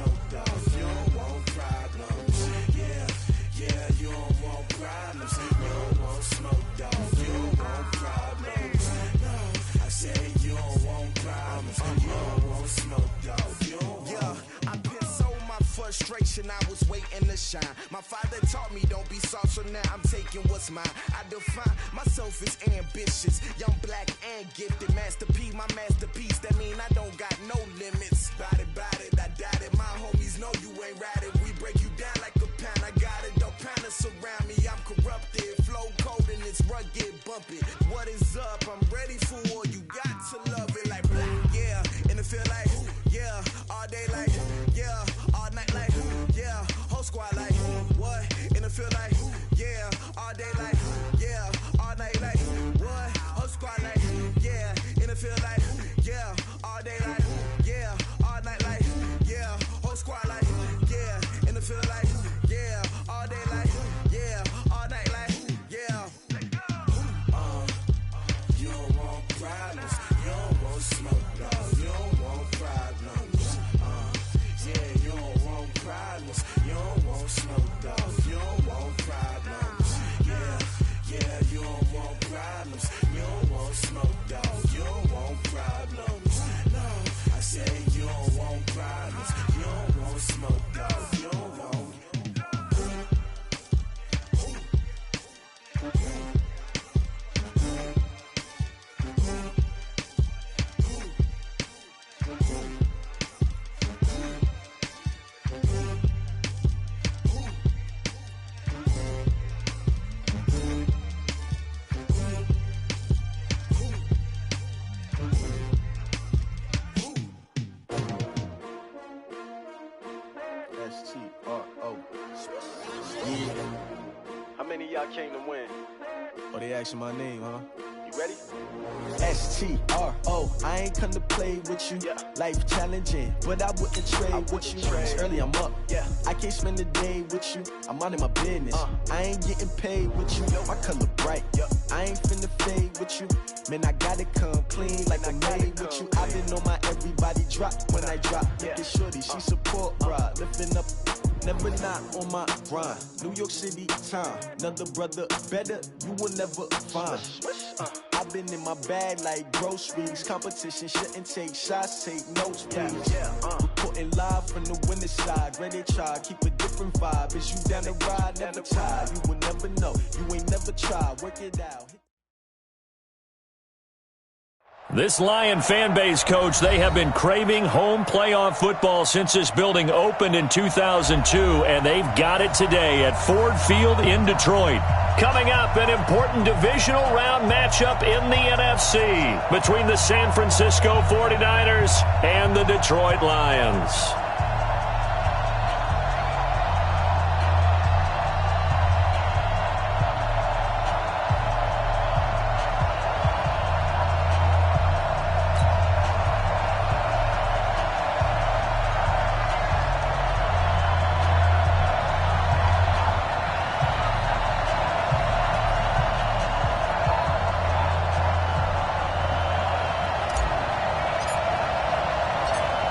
smoke, dog. You don't want problems. Yeah, yeah, you don't want problems. You don't want smoke, dog. You don't want problems. No, I said you don't want problems. You don't want smoke, dog. You don't want. Yeah, I've been so my frustration, I was waiting to shine. My father taught me don't be soft, so now I'm taking what's mine. I define myself as ambitious, young, black, and gifted. Master P, my masterpiece. That mean I don't got no limits. Bout it, I doubt it. My homies know you ain't ratted. We break you down like a pound. I got it, don't panic surround me. I'm corrupted, flow cold and it's rugged, bumpy. What is up? I'm ready for war. You got to love it like black, yeah. And it feel like, yeah, all day like, yeah, all night like, yeah, whole squad like, what? And it feel like, yeah, all day like, yeah, all night like, what? Whole squad like, yeah, and it feel like, yeah, all day like, yeah, all night like, yeah, whole squad like, yeah, and it feel like, yeah, all day like, yeah, all night like, yeah. You don't want problems, you don't want smoke, dog. You don't want problems. Yeah, you don't want problems, you don't want smoke, dog. You don't want problems. Yeah, yeah, you don't want problems, you don't want smoke, dog. You don't want problems. No, I say you don't want problems, you don't want smoke, dog. You don't want. S-T-R-O. Yeah. How many of y'all came to win? Oh, they asking my name, huh? You ready? S-T-R-O. I ain't come to play with you. Yeah. Life challenging, but I wouldn't trade with you. It's early, I'm up. Yeah. I can't spend the day with you. I'm minding my business. I ain't getting paid with you. My color bright. I ain't finna fade with you. Man, I gotta come clean like I made with you. I been on my everybody drop when I drop. Look at shorty, she support ride. Lifting up, never not on my grind. New York City time, another brother better, you will never find. I've been in my bag like groceries. Competition shouldn't take shots, take notes, please. Reporting live from the winning side. Ready to try, keep a different vibe. Is you down the ride, never tired. You will never know, you ain't never tried. Work it out. This Lion fan base, Coach, they have been craving home playoff football since this building opened in 2002, and they've got it today at Ford Field in Detroit. Coming up, an important divisional round matchup in the NFC between the San Francisco 49ers and the Detroit Lions.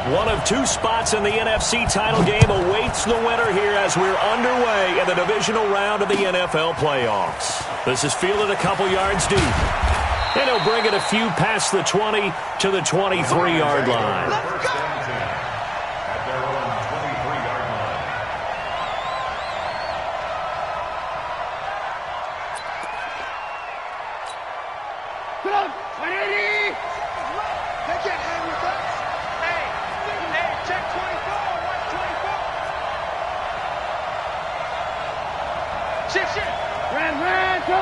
One of two spots in the NFC title game awaits the winner here as we're underway in the divisional round of the NFL playoffs. This is fielded a couple yards deep. And he'll bring it a few past the 20 to the 23-yard line. Let's go! At their own 23-yard line. Put up! 180! They can't hang with us! Hey, check 24! Watch 24! Shift! Ran, go!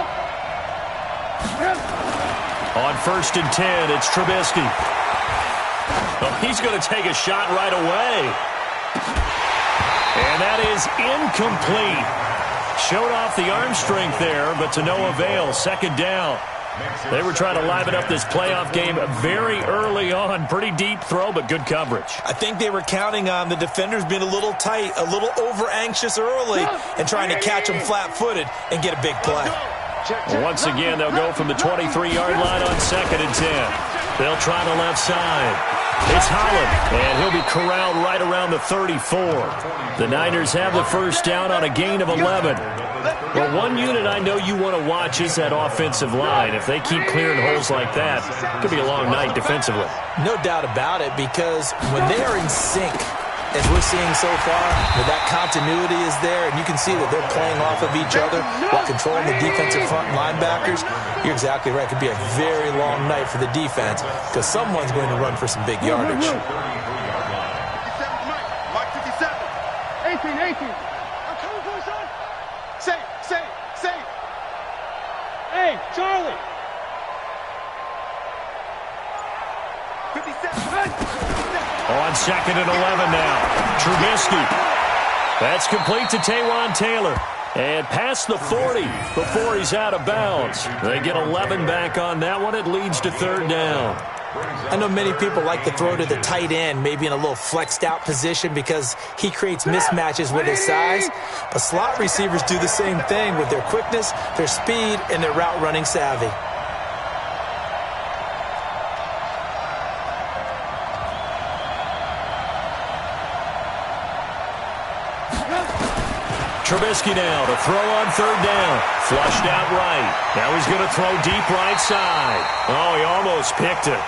On 1st and 10, it's Trubisky. Oh, he's going to take a shot right away. And that is incomplete. Showed off the arm strength there, but to no avail. Second down. They were trying to liven up this playoff game very early on. Pretty deep throw, but good coverage. I think they were counting on the defenders being a little tight, a little over-anxious early, and trying to catch them flat-footed and get a big play. Once again, they'll go from the 23-yard line on 2nd and 10. They'll try the left side. It's Holland, and he'll be corralled right around the 34. The Niners have the first down on a gain of 11. Well, one unit I know you want to watch is that offensive line. If they keep clearing holes like that, it could be a long night defensively. No doubt about it, because when they are in sync, as we're seeing so far, where that continuity is there, and you can see that they're playing off of each other while controlling the defensive front linebackers, you're exactly right. It could be a very long night for the defense because someone's going to run for some big yardage. 57, Mike 57. 18. I'm coming for you, son. Say. Hey, Charlie. 57. On second and 11 now. Trubisky. That's complete to Taywan Taylor. And past the 40 before he's out of bounds. They get 11 back on that one. It leads to third down. I know many people like to throw to the tight end, maybe in a little flexed out position because he creates mismatches with his size. But slot receivers do the same thing with their quickness, their speed, and their route running savvy. Trubisky now to throw on third down. Flushed out right. Now he's going to throw deep right side. Oh, he almost picked it.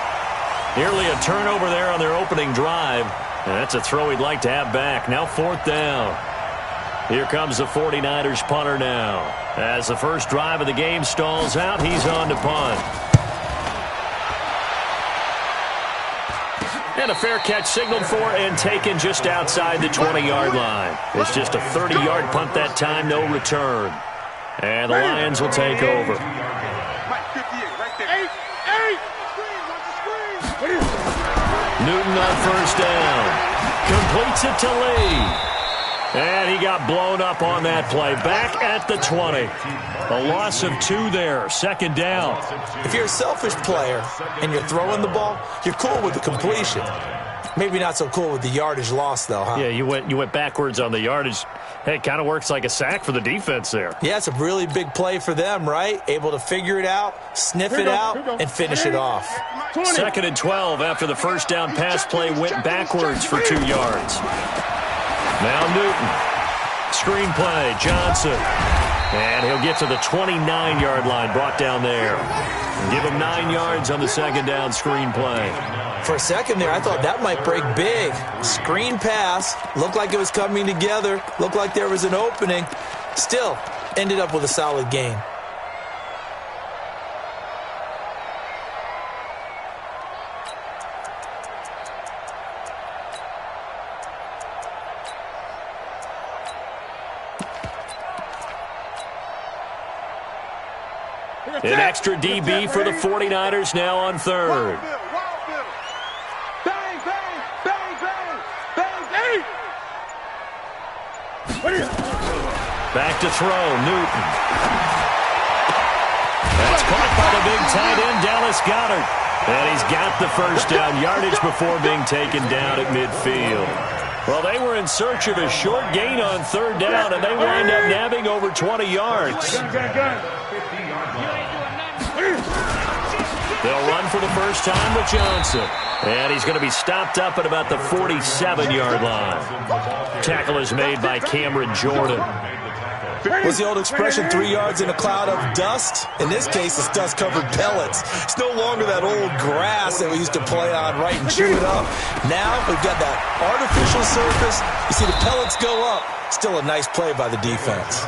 Nearly a turnover there on their opening drive. And that's a throw he'd like to have back. Now fourth down. Here comes the 49ers punter now. As the first drive of the game stalls out, he's on to punt. And a fair catch signaled for and taken just outside the 20-yard line. It's just a 30-yard punt that time, no return. And the Lions will take over. Newton on first down. Completes it to Lee. And he got blown up on that play. Back at the 20. A loss of 2 there. Second down. If you're a selfish player and you're throwing the ball, you're cool with the completion. Maybe not so cool with the yardage loss, though, huh? Yeah, you went backwards on the yardage. Hey, it kind of works like a sack for the defense there. Yeah, it's a really big play for them, right? Able to figure it out, sniff it out, and finish it off. Second and 12 after the first down pass play went backwards for 2 yards. Now Newton. Screen play, Johnson. And he'll get to the 29-yard line, brought down there. Give him 9 yards on the second down screen play. For a second there, I thought that might break big. Screen pass, looked like it was coming together, looked like there was an opening. Still, ended up with a solid gain. An extra DB for the 49ers now on third. Bang, bang, bang, bang, bang, bang. Back to throw, Newton. That's caught by the big tight end, Dallas Goedert. And he's got the first down yardage before being taken down at midfield. Well, they were in search of a short gain on third down, and they wind up nabbing over 20 yards. They'll run for the first time with Johnson. And he's going to be stopped up at about the 47-yard line. Tackle is made by Cameron Jordan. What's the old expression, 3 yards in a cloud of dust? In this case, it's dust-covered pellets. It's no longer that old grass that we used to play on, right, and chew it up. Now we've got that artificial surface. You see the pellets go up. Still a nice play by the defense.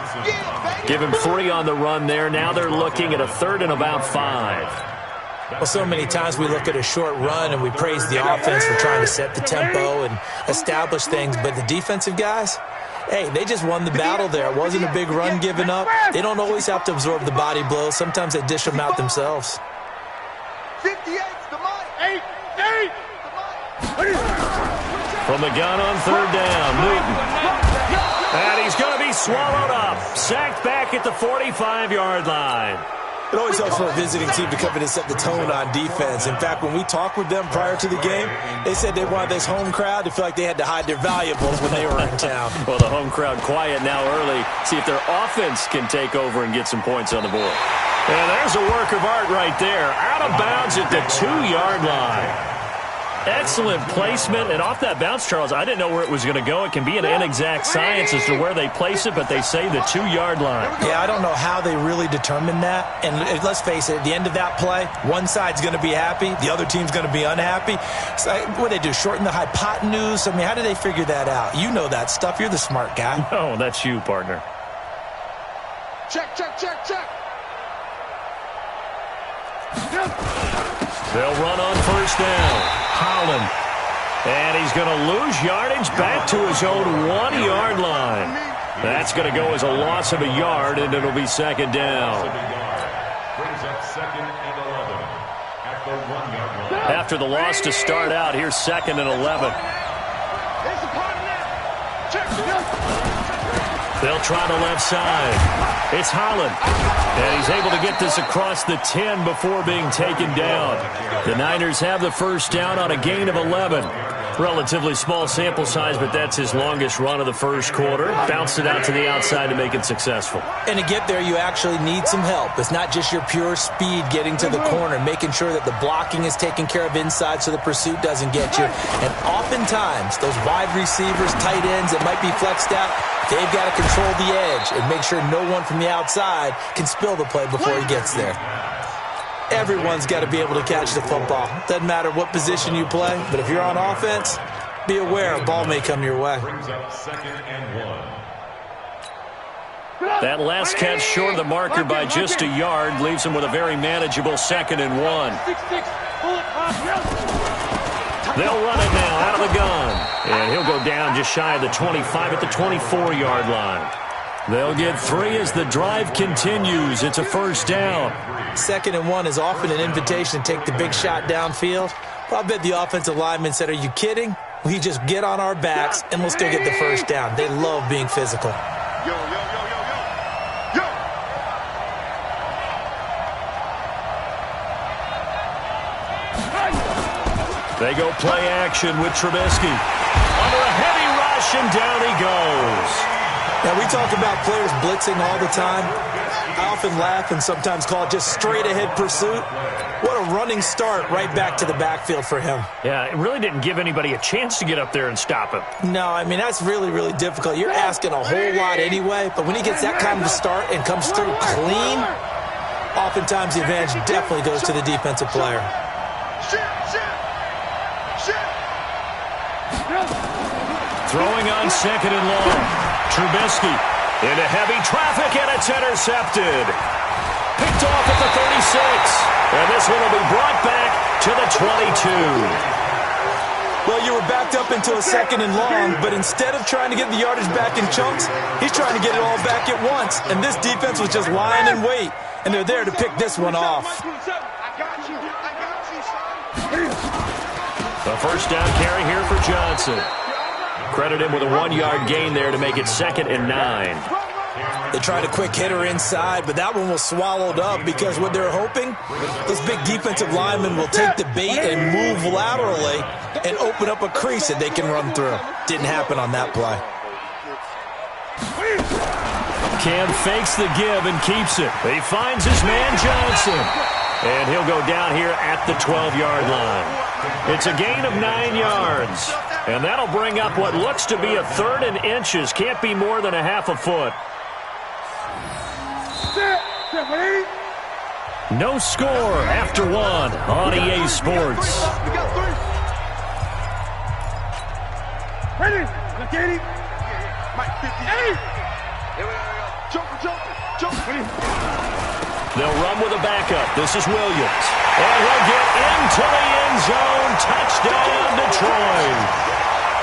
Give him 3 on the run there. Now they're looking at a third and about 5. Well, so many times we look at a short run and we praise the offense for trying to set the tempo and establish things, but the defensive guys, hey, they just won the battle there. It wasn't a big run given up. They don't always have to absorb the body blows. Sometimes they dish them out themselves. 58's the mic. 8. From the gun on third down, Newton. And he's going to be swallowed up. Sacked back at the 45-yard line. It always helps for a visiting team to come in and set the tone on defense. In fact, when we talked with them prior to the game, they said they wanted this home crowd to feel like they had to hide their valuables when they were in town. Well, the home crowd quiet now early. See if their offense can take over and get some points on the board. And there's a work of art right there. Out of bounds at the 2-yard line. Excellent placement, and off that bounce, Charles, I didn't know where it was going to go. It can be an inexact science as to where they place it, but they say the 2-yard line. Yeah, I don't know how they really determined that. And let's face it, at the end of that play, one side's going to be happy, the other team's going to be unhappy. So what do they do, shorten the hypotenuse? I mean, how do they figure that out? You know that stuff. You're the smart guy. No, that's you, partner. Check, check, check, check. They'll run on first down. Holland. And he's going to lose yardage back to his own 1-yard line. That's going to go as a loss of a yard, and it'll be second down. Brings up 2nd and 11 at the 1-yard line. After the loss to start out, here's 2nd and 11. It's a part of that. Check. They'll try the left side. It's Holland. And he's able to get this across the 10 before being taken down. The Niners have the first down on a gain of 11. Relatively small sample size, but that's his longest run of the first quarter. Bounced it out to the outside to make it successful. And to get there, you actually need some help. It's not just your pure speed getting to the corner, making sure that the blocking is taken care of inside so the pursuit doesn't get you. And oftentimes, those wide receivers, tight ends that might be flexed out, they've got to control the edge and make sure no one from the outside can spill the play before he gets there. Everyone's got to be able to catch the football. Doesn't matter what position you play, but if you're on offense, be aware a ball may come your way. Brings up 2nd and 1. That last catch short of the marker by just a yard leaves him with a very manageable 2nd and 1. They'll run it now out of the gun. And he'll go down just shy of the 25 at the 24-yard line. They'll get 3 as the drive continues. It's a first down. 2nd and 1 is often an invitation to take the big shot downfield. Well, I bet the offensive lineman said, are you kidding? We just get on our backs and let's go get the first down. They love being physical. Yo, yo, yo, yo, yo. Yo. They go play action with Trubisky. Under a heavy rush, and down he goes. Now, we talk about players blitzing all the time. I often laugh and sometimes call it just straight-ahead pursuit. What a running start right back to the backfield for him. Yeah, it really didn't give anybody a chance to get up there and stop him. No, I mean, that's really, really difficult. You're asking a whole lot anyway, but when he gets that kind of a start and comes through clean, oftentimes the advantage definitely goes to the defensive player. Throwing on 2nd and long. Trubisky into heavy traffic, and it's intercepted. Picked off at the 36. And this one will be brought back to the 22. Well, you were backed up into a 2nd and long, but instead of trying to get the yardage back in chunks, he's trying to get it all back at once. And this defense was just lying in wait, and they're there to pick this one off. A first down carry here for Johnson. Credit him with a 1-yard gain there to make it 2nd and 9. They tried a quick hitter inside, but that one was swallowed up because what they're hoping, those big defensive linemen will take the bait and move laterally and open up a crease that they can run through. Didn't happen on that play. Cam fakes the give and keeps it. He finds his man Johnson. And he'll go down here at the 12-yard line. It's a gain of 9 yards. And that'll bring up what looks to be a 3rd and inches. Can't be more than a half a foot. No score after 1 on EA Sports. Ready? Look at him. Mike 58. Joker. They'll run with a backup. This is Williams. And he'll get into the end zone. Touchdown, Detroit.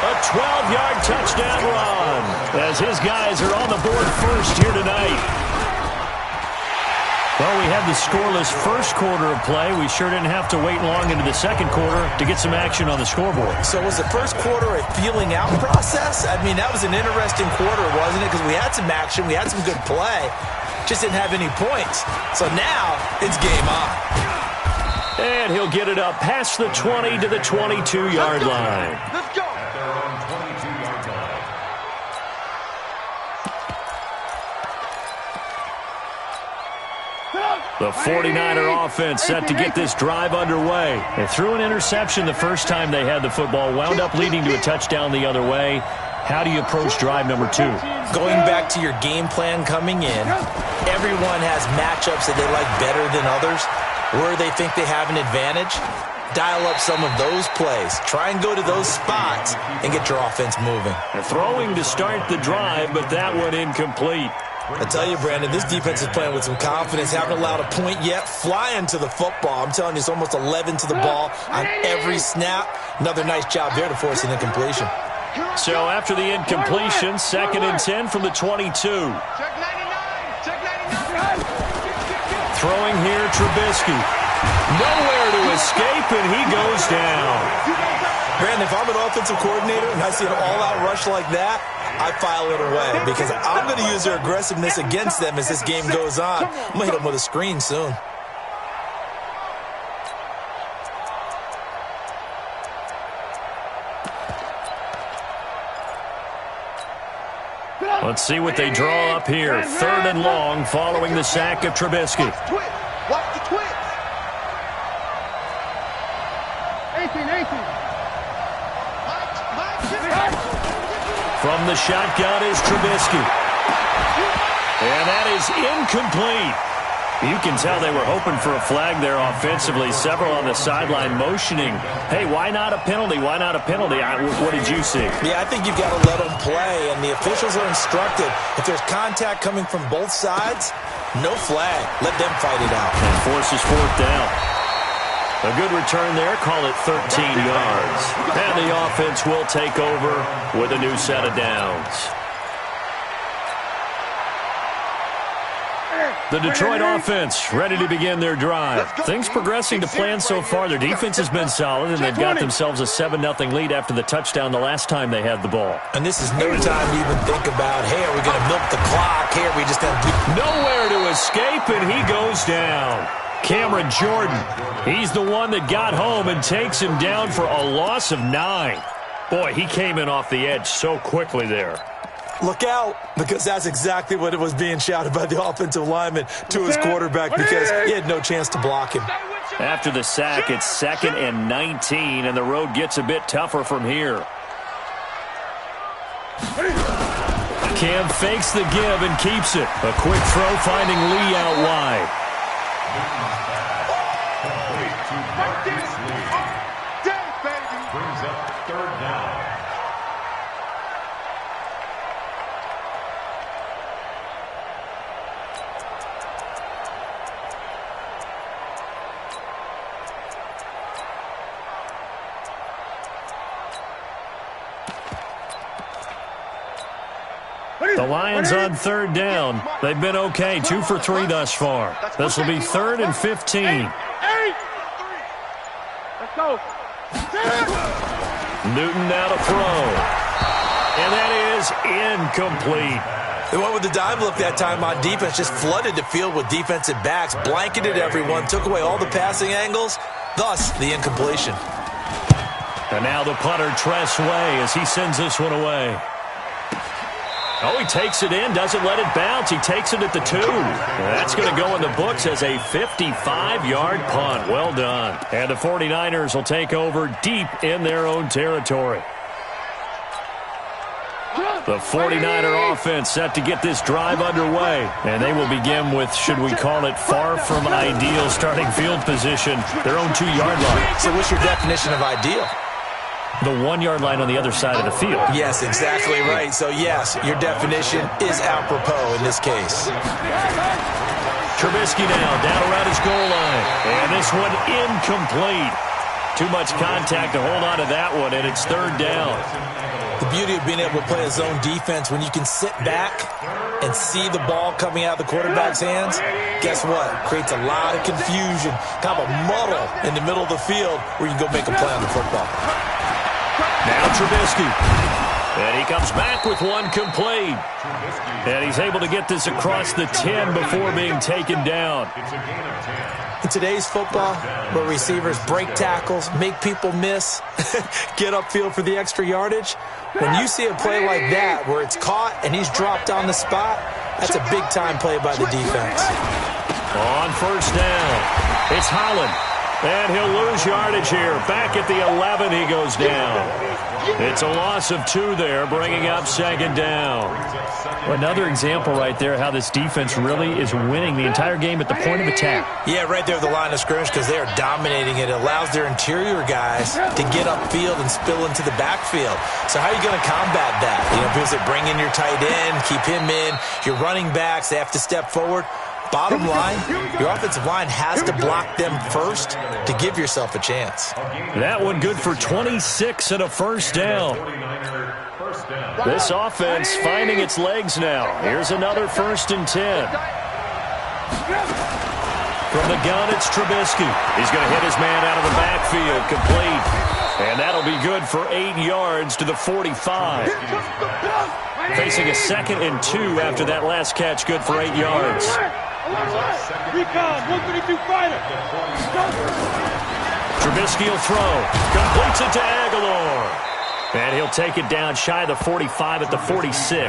A 12-yard touchdown run as his guys are on the board first here tonight. Well, we had the scoreless first quarter of play. We sure didn't have to wait long into the second quarter to get some action on the scoreboard. So was the first quarter a feeling out process? I mean, that was an interesting quarter, wasn't it? Because we had some action. We had some good play. Just didn't have any points. So now it's game on. And he'll get it up past the 20 to the 22-yard line. Let's go. At their own 22-yard line. The 49er offense set to get this drive underway. They threw an interception the first time they had the football, wound up leading to a touchdown the other way. How do you approach drive number 2? Going back to your game plan coming in, everyone has matchups that they like better than others, where they think they have an advantage. Dial up some of those plays. Try and go to those spots and get your offense moving. They're throwing to start the drive, but that one incomplete. I tell you, Brandon, this defense is playing with some confidence. Haven't allowed a point yet. Flying to the football. I'm telling you, it's almost 11 to the ball on every snap. Another nice job there to force an incompletion. So after the incompletion, 2nd and 10 from the 22. Check 99. Check 99. Throwing here, Trubisky. Nowhere to escape, and he goes down. Brandon, if I'm an offensive coordinator and I see an all-out rush like that, I file it away because I'm going to use their aggressiveness against them as this game goes on. I'm going to hit them with a screen soon. Let's see what they draw up here. 3rd and long following the sack of Trubisky. Watch the twist. 18. From the shotgun is Trubisky. And that is incomplete. You can tell they were hoping for a flag there offensively. Several on the sideline motioning. Hey, why not a penalty? Why not a penalty? What did you see? Yeah, I think you've got to let them play, and the officials are instructed. If there's contact coming from both sides, no flag. Let them fight it out. And forces 4th down. A good return there. Call it 13 yards. And the offense will take over with a new set of downs. The Detroit offense ready to begin their drive. Things progressing to plan so far. Their defense has been solid, and they've got themselves a 7-0 lead after the touchdown the last time they had the ball. And this is no time to even think about, hey, are we going to milk the clock? Hey, are we just going to... Nowhere to escape, and he goes down. Cameron Jordan, he's the one that got home and takes him down for a loss of 9. Boy, he came in off the edge so quickly there. Look out, because that's exactly what it was being shouted by the offensive lineman to his quarterback because he had no chance to block him. After the sack, it's 2nd and 19, and the road gets a bit tougher from here. Cam fakes the give and keeps it. A quick throw finding Lee out wide. Brings up 3rd down. The Lions on 3rd down. They've been okay, 2 for 3 thus far. This will be 3rd and 15. Let's go. Newton now to throw. And that is incomplete. They went with the dive look that time on defense, just flooded the field with defensive backs, blanketed everyone, took away all the passing angles, thus the incompletion. And now the punter, Tress Way, as he sends this one away. Oh, he takes it in, doesn't let it bounce. He takes it at the 2. That's going to go in the books as a 55-yard punt. Well done. And the 49ers will take over deep in their own territory. The 49er offense set to get this drive underway. And they will begin with, should we call it, far from ideal starting field position, their own 2-yard line. So what's your definition of ideal? The 1-yard line on the other side of the field. Yes, exactly right. So, yes, your definition is apropos in this case. Trubisky now down around his goal line. And this one incomplete. Too much contact to hold on to that one, and it's 3rd down. The beauty of being able to play a zone defense, when you can sit back and see the ball coming out of the quarterback's hands, guess what? Creates a lot of confusion, kind of a muddle in the middle of the field where you can go make a play on the football. Now Trubisky. And he comes back with one complete. And he's able to get this across the 10 before being taken down. In today's football, where receivers break tackles, make people miss, get upfield for the extra yardage, when you see a play like that where it's caught and he's dropped on the spot, That's a big-time play by the defense. On first down, it's Holland. And he'll lose yardage here. Back at the 11, he goes down. It's a loss of 2 there, bringing up second down. Another example right there how this defense really is winning the entire game at the point of attack. Yeah, right there at the line of scrimmage because they are dominating it. It allows their interior guys to get upfield and spill into the backfield. So how are you going to combat that? You know, because they bring in your tight end, keep him in. Your running backs, they have to step forward. Bottom line, your offensive line has to block them first to give yourself a chance. That one good for 26 and a first down. This offense finding its legs now. Here's another 1st and 10. From the gun, it's Trubisky. He's going to hit his man out of the backfield, complete. And that'll be good for 8 yards to the 45. Facing a 2nd and 2 after that last catch, good for 8 yards. Recon, 132 fighter. Trubisky will throw. Completes it to Aguilar. And he'll take it down shy of the 45 at the 46.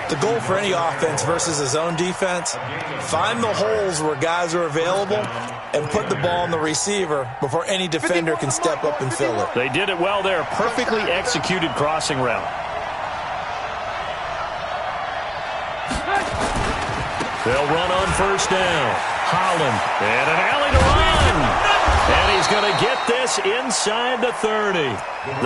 The goal for any offense versus his own defense, find the holes where guys are available and put the ball on the receiver before any defender can step up and fill it. They did it well there. Perfectly executed crossing route. They'll run on first down. Holland. And an alley to run. And he's going to get this inside the 30.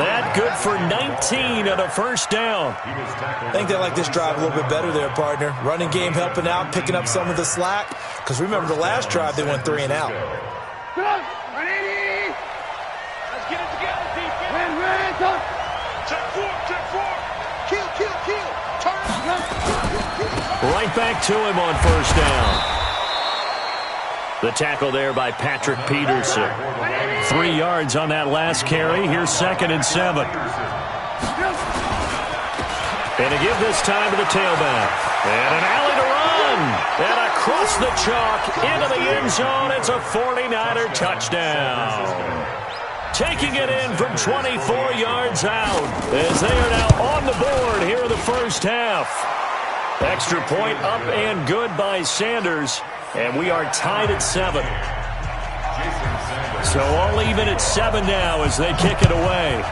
That good for 19 and a first down. I think they like this drive a little bit better there, partner. Running game helping out, picking up some of the slack. Because remember, the last drive, they went 3 and out. Let's get it together, defense. Check 4. Kill. Turn. Right back to him on first down. The tackle there by Patrick Peterson. 3 yards on that last carry. Here's 2nd and 7. And to give this time to the tailback. And an alley to run. And across the chalk into the end zone. It's a 49er touchdown. Taking it in from 24 yards out as they are now on the board here in the first half. Extra point up and good by Sanders. And we are tied at 7. So all even at 7 now as they kick it away.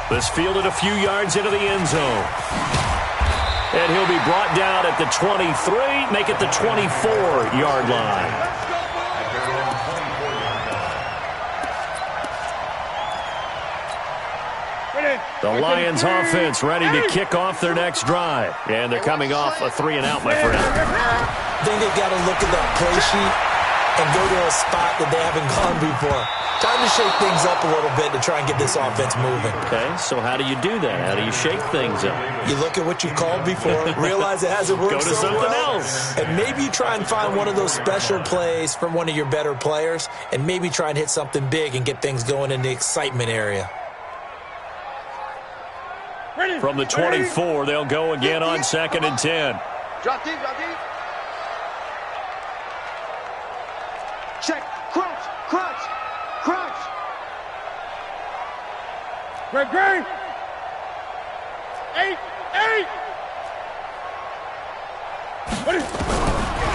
This fielded a few yards into the end zone. And he'll be brought down at the 23, make it the 24-yard line. The Lions offense ready to kick off their next drive. And they're coming off a 3-and-out, my friend. I think they've got to look at that play sheet and go to a spot that they haven't gone before. Time to shake things up a little bit to try and get this offense moving. Okay, so how do you do that? How do you shake things up? You look at what you've called before, realize it hasn't worked so well. Go to something else. And maybe you try and find one of those special plays from one of your better players, and maybe try and hit something big and get things going in the excitement area. From the 24, they'll go again on 2nd and 10. Drop deep. Check. Crunch. Greg. 8.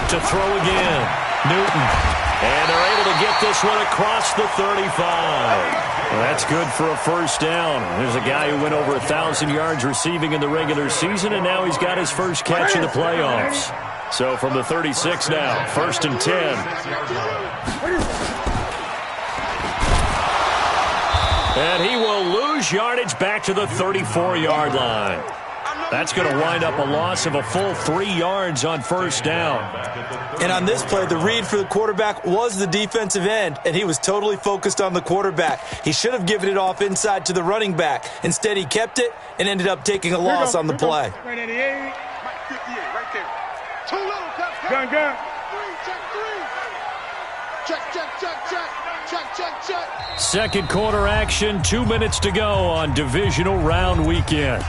To throw again. Newton. And they're able to get this one across the 35. Well, that's good for a first down. There's a guy who went over 1,000 yards receiving in the regular season, and now he's got his first catch in the playoffs. So from the 36 now, 1st and 10. And he will lose yardage back to the 34-yard line. That's going to wind up a loss of a full 3 yards on first down. And on this play, the read for the quarterback was the defensive end, and he was totally focused on the quarterback. He should have given it off inside to the running back. Instead, he kept it and ended up taking a loss on the play. Right 88. Right 58, right there. Too little, gun. Check. Second quarter action, 2 minutes to go on divisional round weekend.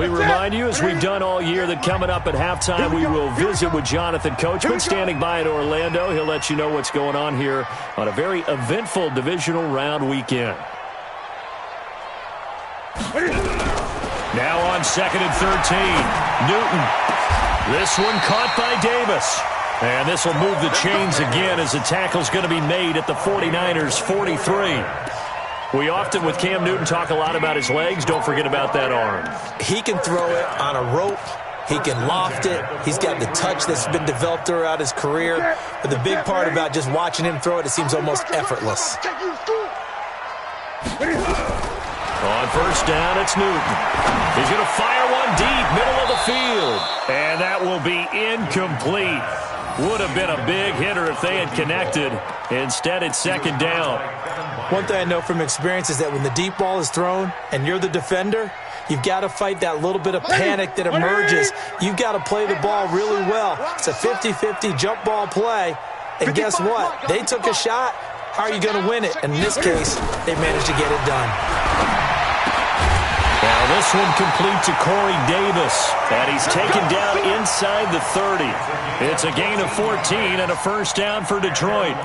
We remind you, as we've done all year, that coming up at halftime, we will visit with Jonathan Coachman standing by in Orlando. He'll let you know what's going on here on a very eventful divisional round weekend. Now on 2nd and 13, Newton. This one caught by Davis. And this will move the chains again as the tackle's going to be made at the 49ers' 43. We often, with Cam Newton, talk a lot about his legs. Don't forget about that arm. He can throw it on a rope. He can loft it. He's got the touch that's been developed throughout his career. But the big part about just watching him throw it, it seems almost effortless. On first down, it's Newton. He's going to fire one deep, middle of the field. And that will be incomplete. Would have been a big hitter if they had connected. Instead, it's 2nd down. One thing I know from experience is that when the deep ball is thrown and you're the defender, you've got to fight that little bit of panic that emerges. You've got to play the ball really well. It's a 50-50 jump ball play. And guess what? They took a shot. How are you going to win it? And in this case, they managed to get it done. Now this one complete to Corey Davis. And he's taken down inside the 30. It's a gain of 14 and a first down for Detroit.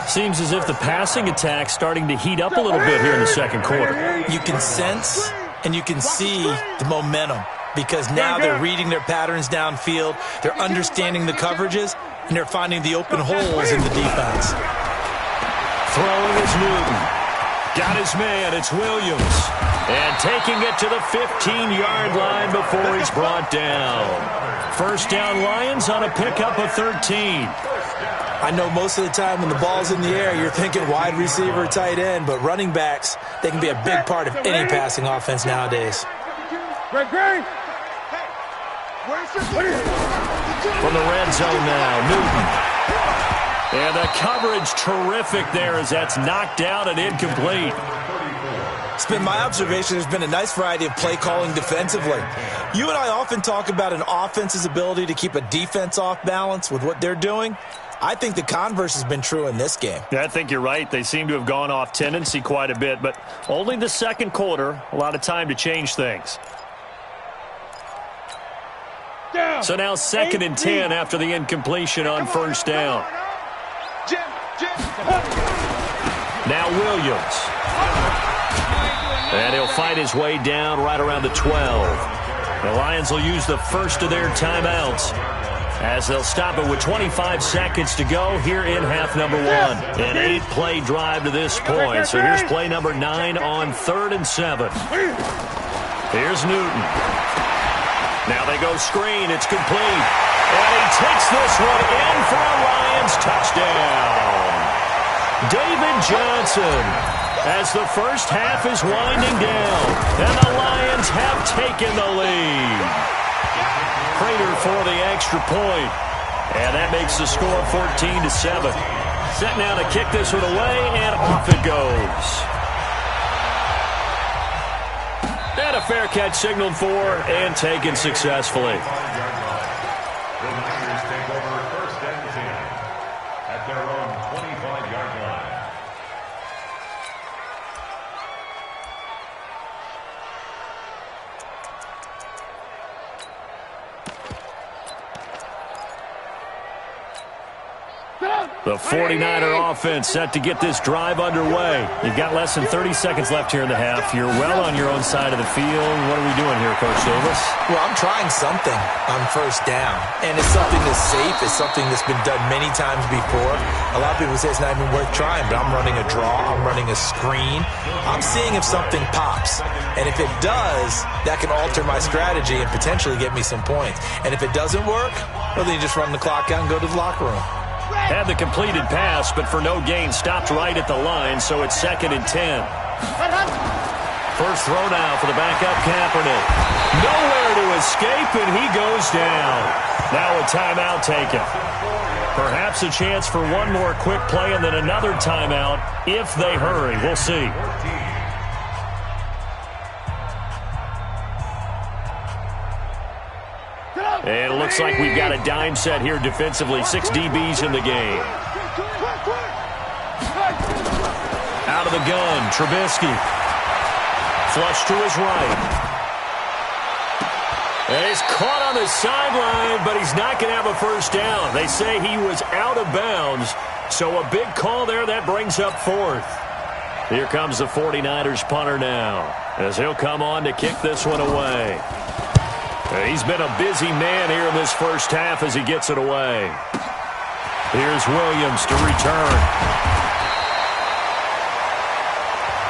Seems as if the passing attack's starting to heat up a little bit here in the second quarter. You can sense and you can see the momentum because now they're reading their patterns downfield, they're understanding the coverages, and they're finding the open holes in the defense. Throwing is Newton. Got his man, it's Williams. And taking it to the 15-yard line before he's brought down. First down Lions on a pickup of 13. I know most of the time when the ball's in the air, you're thinking wide receiver, tight end, but running backs, they can be a big part of any passing offense nowadays. From the red zone now, Newton. And the coverage terrific there as that's knocked down and incomplete. It's been my observation there's been a nice variety of play calling defensively. You and I often talk about an offense's ability to keep a defense off balance with what they're doing. I think the converse has been true in this game. Yeah, I think you're right. They seem to have gone off tendency quite a bit, but only the second quarter, a lot of time to change things. So now 2nd and 10 after the incompletion on first down. Now Williams. And he'll fight his way down right around the 12. The Lions will use the first of their timeouts as they'll stop it with 25 seconds to go here in half number 1. An 8-play drive to this point. So here's play number 9 on 3rd and 7. Here's Newton. Now they go screen. It's complete. And he takes this one in for a Lions touchdown. David Johnson, as the first half is winding down, and the Lions have taken the lead. Prater for the extra point, and that makes the score 14-7. Set now to kick this one away, and off it goes. And a fair catch signaled for and taken successfully. The 49er offense set to get this drive underway. You've got less than 30 seconds left here in the half. You're well on your own side of the field. What are we doing here, Coach Davis? Well, I'm trying something on first down. And it's something that's safe. It's something that's been done many times before. A lot of people say it's not even worth trying, but I'm running a draw. I'm running a screen. I'm seeing if something pops. And if it does, that can alter my strategy and potentially get me some points. And if it doesn't work, well, then you just run the clock out and go to the locker room. Had the completed pass, but for no gain, stopped right at the line, so it's 2nd and 10. First throw now for the backup Kaepernick. Nowhere to escape, and he goes down. Now a timeout taken. Perhaps a chance for one more quick play and then another timeout if they hurry. We'll see. And it looks like we've got a dime set here defensively. 6 DBs in the game. Out of the gun, Trubisky. Flush to his right. And he's caught on the sideline, but he's not going to have a first down. They say he was out of bounds, so a big call there. That brings up fourth. Here comes the 49ers punter now, as he'll come on to kick this one away. He's been a busy man here in this first half as he gets it away. Here's Williams to return.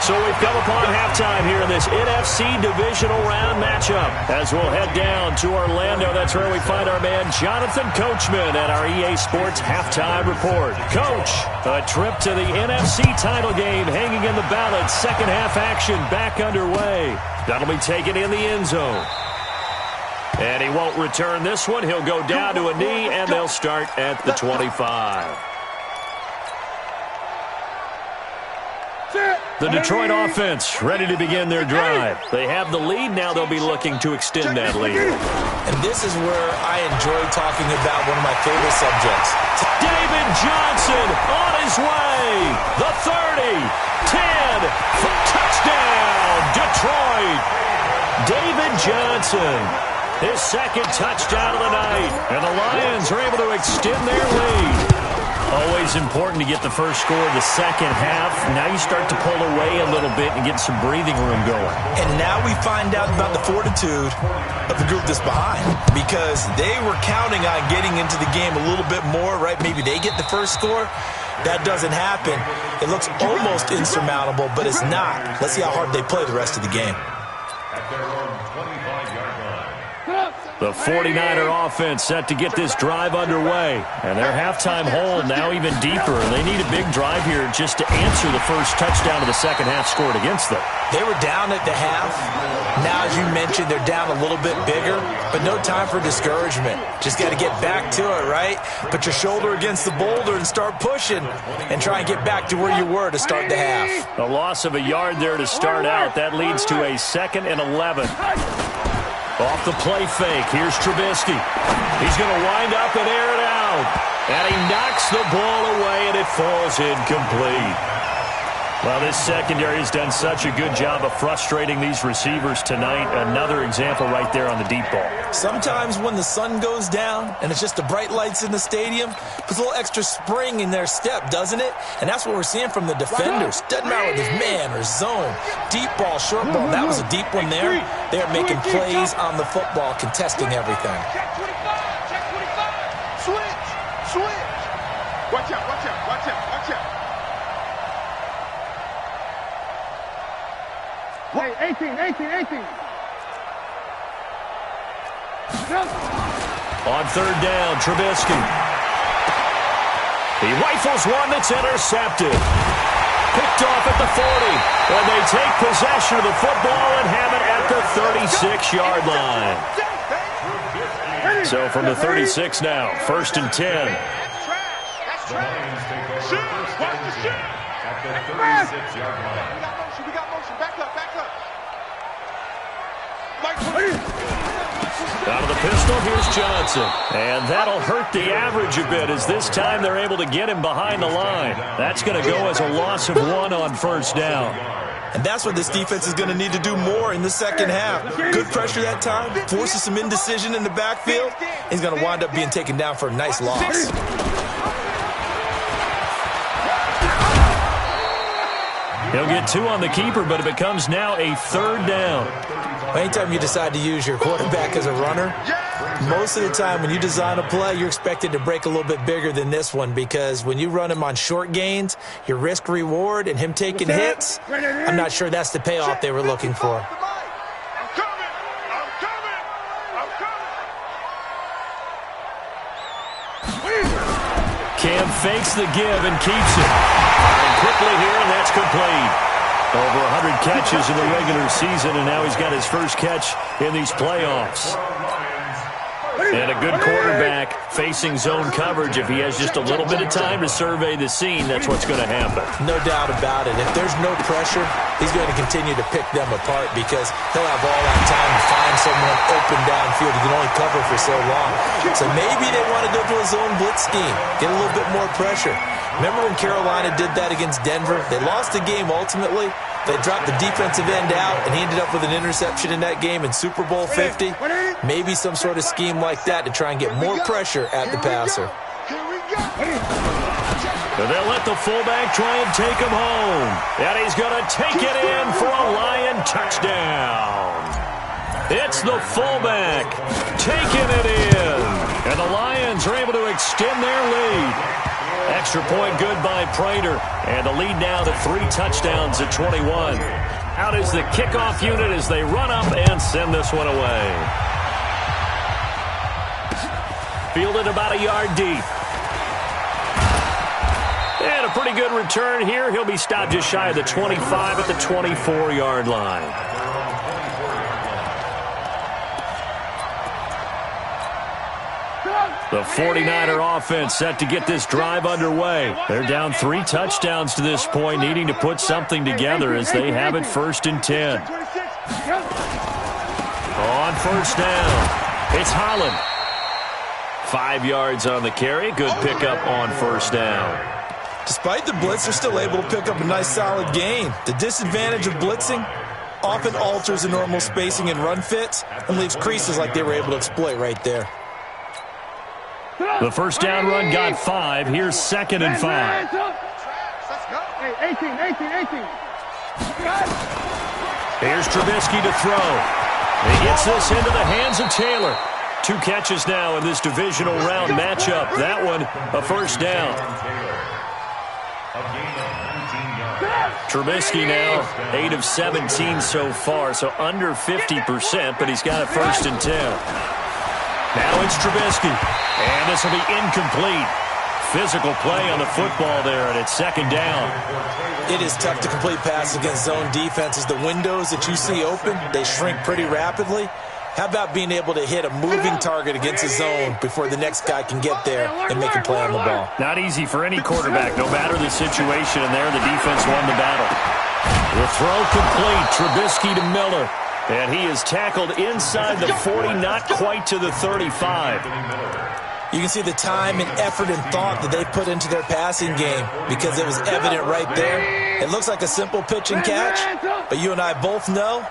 So we've come upon halftime here in this NFC Divisional Round matchup. As we'll head down to Orlando, that's where we find our man Jonathan Coachman at our EA Sports Halftime Report. Coach, a trip to the NFC title game hanging in the balance. Second half action back underway. That'll be taken in the end zone. And he won't return this one. He'll go down to a knee, and they'll start at the 25. The Detroit offense ready to begin their drive. They have the lead. Now they'll be looking to extend that lead. And this is where I enjoy talking about one of my favorite subjects. David Johnson on his way. The 30, 10, touchdown, Detroit. David Johnson, his second touchdown of the night. And the Lions are able to extend their lead. Always important to get the first score of the second half. Now you start to pull away a little bit and get some breathing room going. And now we find out about the fortitude of the group that's behind, because they were counting on getting into the game a little bit more, right? Maybe they get the first score. That doesn't happen. It looks almost insurmountable, but it's not. Let's see how hard they play the rest of the game. At their own 25-yard line. The 49er offense set to get this drive underway. And their halftime hold now even deeper. And they need a big drive here just to answer the first touchdown of the second half scored against them. They were down at the half. Now, as you mentioned, they're down a little bit bigger. But no time for discouragement. Just got to get back to it, right? Put your shoulder against the boulder and start pushing. And try and get back to where you were to start the half. A loss of a yard there to start out. That leads to a 2nd and 11. Off the play fake, here's Trubisky. He's going to wind up and air it out. And he knocks the ball away, and it falls incomplete. Well, this secondary has done such a good job of frustrating these receivers tonight. Another example right there on the deep ball. Sometimes when the sun goes down and it's just the bright lights in the stadium, puts a little extra spring in their step, doesn't it? And that's what we're seeing from the defenders. Doesn't matter whether it's man or zone. Deep ball, short ball. That was a deep one there. They're making plays on the football, contesting everything. Check 25, check 25. Switch. Watch out. Hey, 18. On third down, Trubisky. He rifles one that's intercepted. Picked off at the 40. And they take possession of the football and have it at the 36-yard line. So from the 36 now, 1st and 10. That's trash. Shoot! Watch the shoot! At the 36-yard line. We got motion. Back up. Out of the pistol, here's Johnson. And that'll hurt the average a bit, as this time they're able to get him behind the line. That's going to go as a loss of 1 on first down. And that's what this defense is going to need to do more in the second half. Good pressure that time, forces some indecision in the backfield. He's going to wind up being taken down for a nice loss. He'll get 2 on the keeper, but it becomes now a 3rd down. Anytime you decide to use your quarterback as a runner, most of the time when you design a play, you're expected to break a little bit bigger than this one, because when you run him on short gains, your risk-reward and him taking hits, I'm not sure that's the payoff they were looking for. I'm coming. Cam fakes the give and keeps it. And quickly here, and that's complete. Over 100 catches in the regular season, and now he's got his first catch in these playoffs. And a good quarterback facing zone coverage. If he has just a little bit of time to survey the scene, that's what's going to happen. No doubt about it. If there's no pressure, he's going to continue to pick them apart, because he'll have all that time to find someone open downfield. He can only cover for so long. So maybe they want to go to a zone blitz scheme, get a little bit more pressure. Remember when Carolina did that against Denver? They lost the game ultimately. They dropped the defensive end out, and he ended up with an interception in that game in Super Bowl 50. Maybe some sort of scheme like that to try and get more pressure at the passer. But they'll let the fullback try and take him home. And he's going to take it in for a Lion touchdown. It's the fullback taking it in. And the Lions are able to extend their lead. Extra point good by Prater. And the lead now to 3 touchdowns at 21. Out is the kickoff unit as they run up and send this one away. Fielded about a yard deep. And a pretty good return here. He'll be stopped just shy of the 25 at the 24-yard line. The 49er offense set to get this drive underway. They're down 3 touchdowns to this point, needing to put something together as they have it 1st and 10. On first down, it's Holland. 5 yards on the carry. Good pickup on first down. Despite the blitz, they're still able to pick up a nice solid gain. The disadvantage of blitzing often alters the normal spacing and run fits and leaves creases like they were able to exploit right there. The first down run got 5. Here's 2nd and 5. Let's go. Hey, 18. Here's Trubisky to throw. He gets this into the hands of Taylor. 2 catches now in this divisional round matchup. That one, a first down. Trubisky now 8 of 17 so far, so under 50%, but he's got a 1st and 10. Now it's Trubisky, and this will be incomplete. Physical play on the football there, and it's 2nd down. It is tough to complete passes against zone defenses. The windows that you see open, they shrink pretty rapidly. How about being able to hit a moving target against a zone before the next guy can get there and make a play on the ball? Not easy for any quarterback, no matter the situation, and there the defense won the battle. The throw complete, Trubisky to Miller. And he is tackled inside the 40, not quite to the 35. You can see the time and effort and thought that they put into their passing game because it was evident right there. It looks like a simple pitch and catch, but you and I both know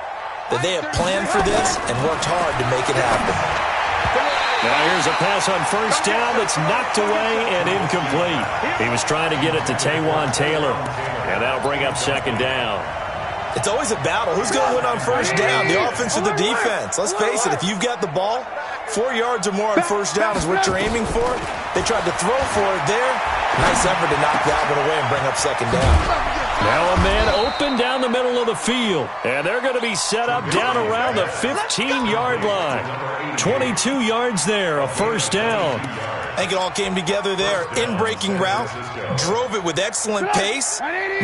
that they have planned for this and worked hard to make it happen. Now here's a pass on first down that's knocked away and incomplete. He was trying to get it to Taywan Taylor, and that'll bring up 2nd down. It's always a battle. Who's going to win on first down, the offense or the defense? Let's face it, if you've got the ball, 4 yards or more on first down is what you're aiming for. They tried to throw for it there. Nice effort to knock that one away and bring up 2nd down. Now a man open down the middle of the field. And they're going to be set up down around the 15-yard line. 22 yards there, a first down. I think it all came together there. In-breaking route, drove it with excellent pace.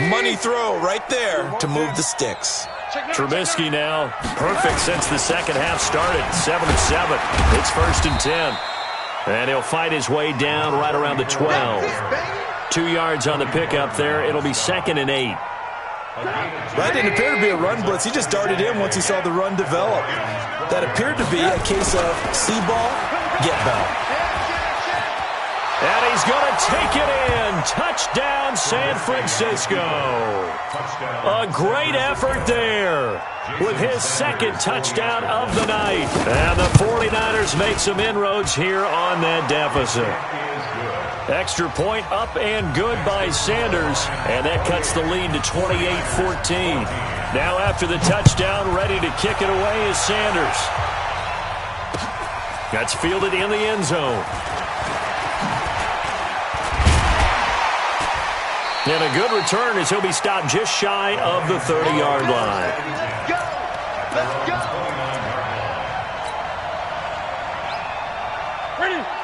Money throw right there to move the sticks. Trubisky now, perfect since the second half started. 7-7. It's 1st and 10. And he'll fight his way down right around the 12. 2 yards on the pickup there. It'll be 2nd and 8. That didn't appear to be a run blitz. He just darted in once he saw the run develop. That appeared to be a case of see ball, get ball. And he's going to take it in. Touchdown, San Francisco. A great effort there with his 2nd touchdown of the night. And the 49ers make some inroads here on that deficit. Extra point up and good by Sanders. And that cuts the lead to 28-14. Now after the touchdown, ready to kick it away is Sanders. That's fielded in the end zone. And a good return as he'll be stopped just shy of the 30-yard line. Let's go.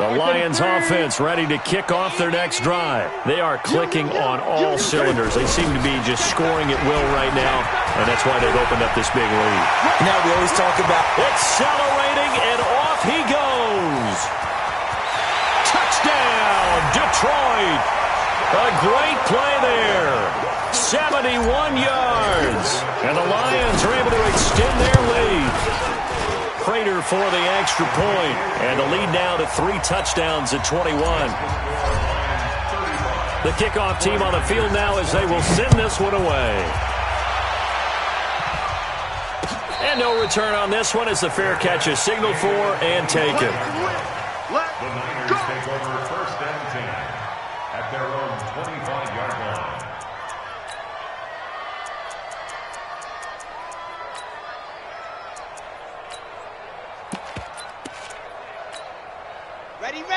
The Lions offense ready to kick off their next drive. They are clicking on all cylinders. They seem to be just scoring at will right now, and that's why they've opened up this big lead. Now we always talk about accelerating, and off he goes. Touchdown, Detroit. A great play there. 71 yards. And the Lions are able to extend their lead. Prater for the extra point. And the lead now to 3 touchdowns at 21. The kickoff team on the field now as they will send this one away. And no return on this one as the fair catch is signaled for and taken. The Niners take over first and 10 at their own 25-yard line.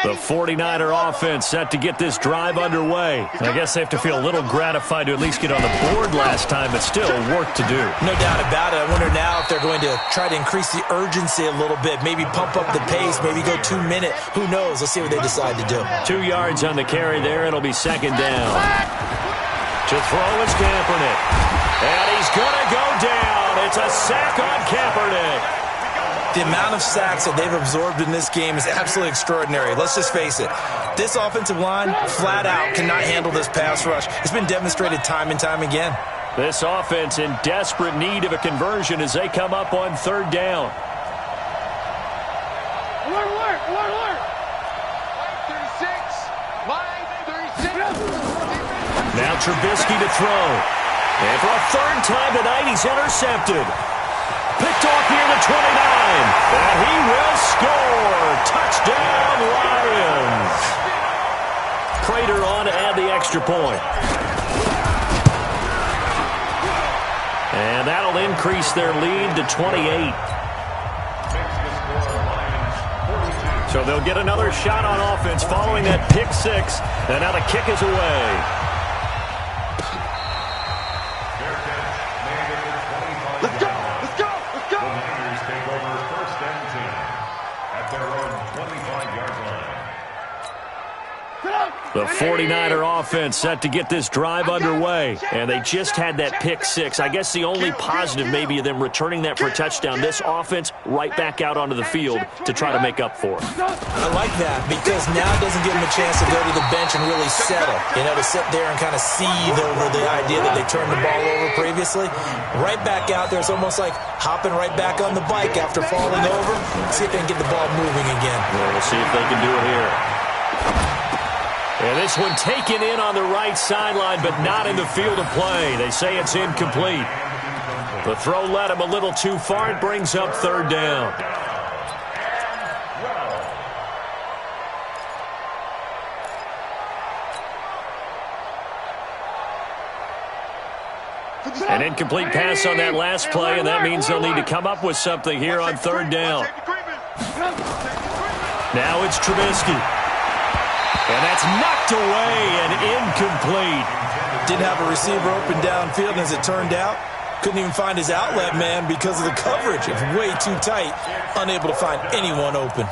The 49er offense set to get this drive underway. I guess they have to feel a little gratified to at least get on the board last time, but still work to do. No doubt about it. I wonder now if they're going to try to increase the urgency a little bit, maybe pump up the pace, maybe go 2 minute. Who knows? Let's see what they decide to do. 2 yards on the carry there. It'll be second down. To throw is Kaepernick. And he's going to go down. It's a sack on Kaepernick. The amount of sacks that they've absorbed in this game is absolutely extraordinary. Let's just face it. This offensive line, flat out, cannot handle this pass rush. It's been demonstrated time and time again. This offense in desperate need of a conversion as they come up on third down. Alert! 36. Line 36. Now Trubisky to throw. And for a third time tonight, he's intercepted. Picked off near the 29. And he will score. Touchdown, Lions. Prater on to add the extra point. And that'll increase their lead to 28. So they'll get another shot on offense following that pick six. And now the kick is away. Let's go! The Niners take over first and 10 at their own 25-yard line. The 49er offense set to get this drive underway, and they just had that pick six. I guess the only positive maybe of them returning that for a touchdown. This offense right back out onto the field to try to make up for it. I like that because now it doesn't give them a chance to go to the bench and really settle. You know, to sit there and kind of seethe over the idea that they turned the ball over previously. Right back out there, it's almost like hopping right back on the bike after falling over. See if they can get the ball moving again. Well, we'll see if they can do it here. And this one taken in on the right sideline, but not in the field of play. They say it's incomplete. The throw led him a little too far. It brings up third down. An incomplete pass on that last play, and that means they'll need to come up with something here on third down. Now it's Trubisky. And that's knocked away and incomplete. Didn't have a receiver open downfield, and as it turned out, couldn't even find his outlet man because of the coverage. It's way too tight, unable to find anyone open.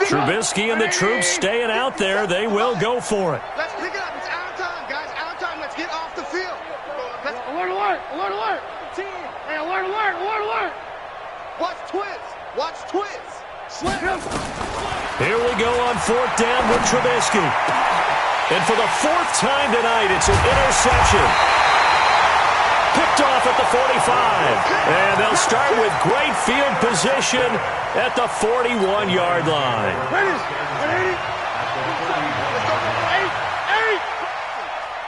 Trubisky and the troops staying out there. They will go for it. Let's pick it up. It's out of time, guys. Out of time. Let's get off the field. Alert. Hey, alert. Watch twist. Slip. Here we go on fourth down with Trubisky. And for the fourth time tonight, it's an interception. Picked off at the 45. And they'll start with great field position at the 41-yard line.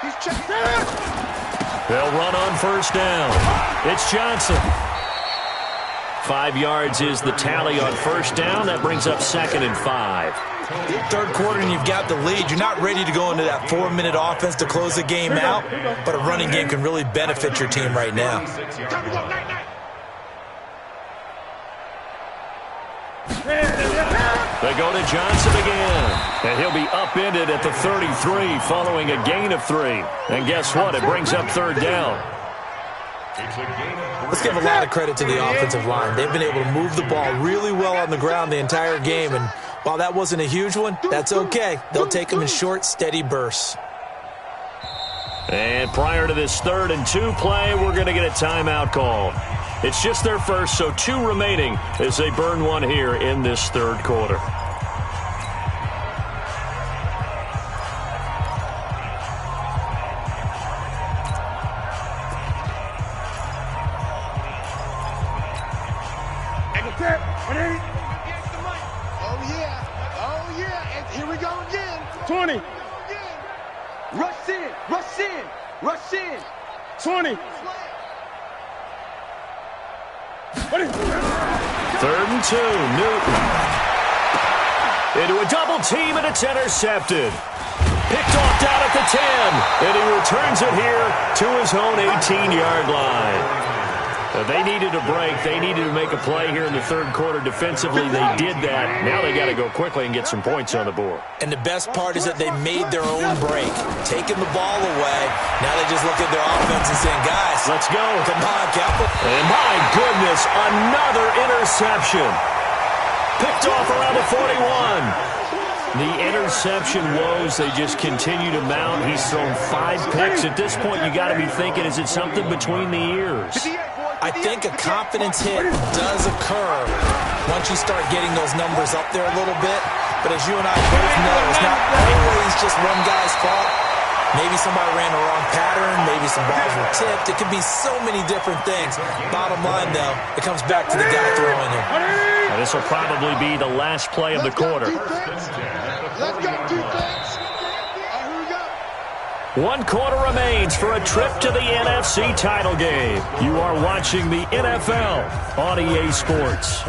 He's checked. They'll run on first down. It's Johnson. 5 yards is the tally on first down. That brings up 2nd and 5. Third quarter and you've got the lead. You're not ready to go into that 4-minute offense to close the game out, but a running game can really benefit your team right now. They go to Johnson again, and he'll be upended at the 33 following a gain of 3. And guess what? It brings up third down. Let's give a lot of credit to the offensive line. They've been able to move the ball really well on the ground the entire game, and while that wasn't a huge one, that's okay. They'll take them in short, steady bursts. And prior to this 3rd and 2 play, we're going to get a timeout call. It's just their first, so 2 remaining as they burn one here in this 3rd quarter. Oh yeah, and here we go again. 20. Rush in. Rush in. 20. 3rd and 2, Newton. Into a double team, and it's intercepted. Picked off down at the 10, and he returns it here to his own 18-yard line. They needed a break. They needed to make a play here in the 3rd quarter defensively. They did that. Now they got to go quickly and get some points on the board. And the best part is that they made their own break, taking the ball away. Now they just look at their offense and saying, guys, let's go. Come on, Capital. And my goodness, another interception. Picked off around the 41. The interception woes, they just continue to mount. He's thrown 5 picks. At this point, you got to be thinking, is it something between the ears? I think a confidence hit does occur once you start getting those numbers up there a little bit. But as you and I both know, it's not always just one guy's fault. Maybe somebody ran the wrong pattern. Maybe some balls were tipped. It could be so many different things. Bottom line, though, it comes back to the guy throwing it. Now, this will probably be the last play of the quarter. Let's go, defense. Here we go. 1 quarter remains for a trip to the NFC title game. You are watching the NFL on EA Sports.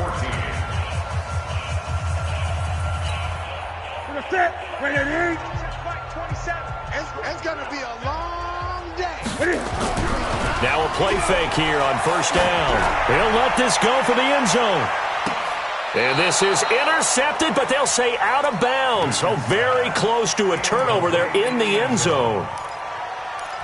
It's going to be a long day. Now a play fake here on 1st down. He'll let this go for the end zone. And this is intercepted, but they'll say out of bounds. So very close to a turnover there in the end zone.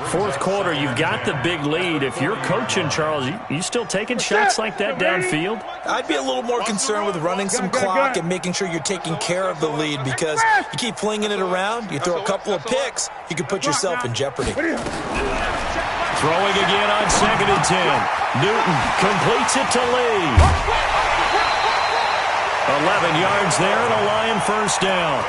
4th quarter, you've got the big lead. If you're coaching, Charles, you still taking shots like that downfield? I'd be a little more concerned with running some clock and making sure you're taking care of the lead, because you keep flinging it around, you throw a couple of picks, you can put yourself in jeopardy. Throwing again on 2nd and 10. Newton completes it to Lee. 11 yards there and a Lion 1st down.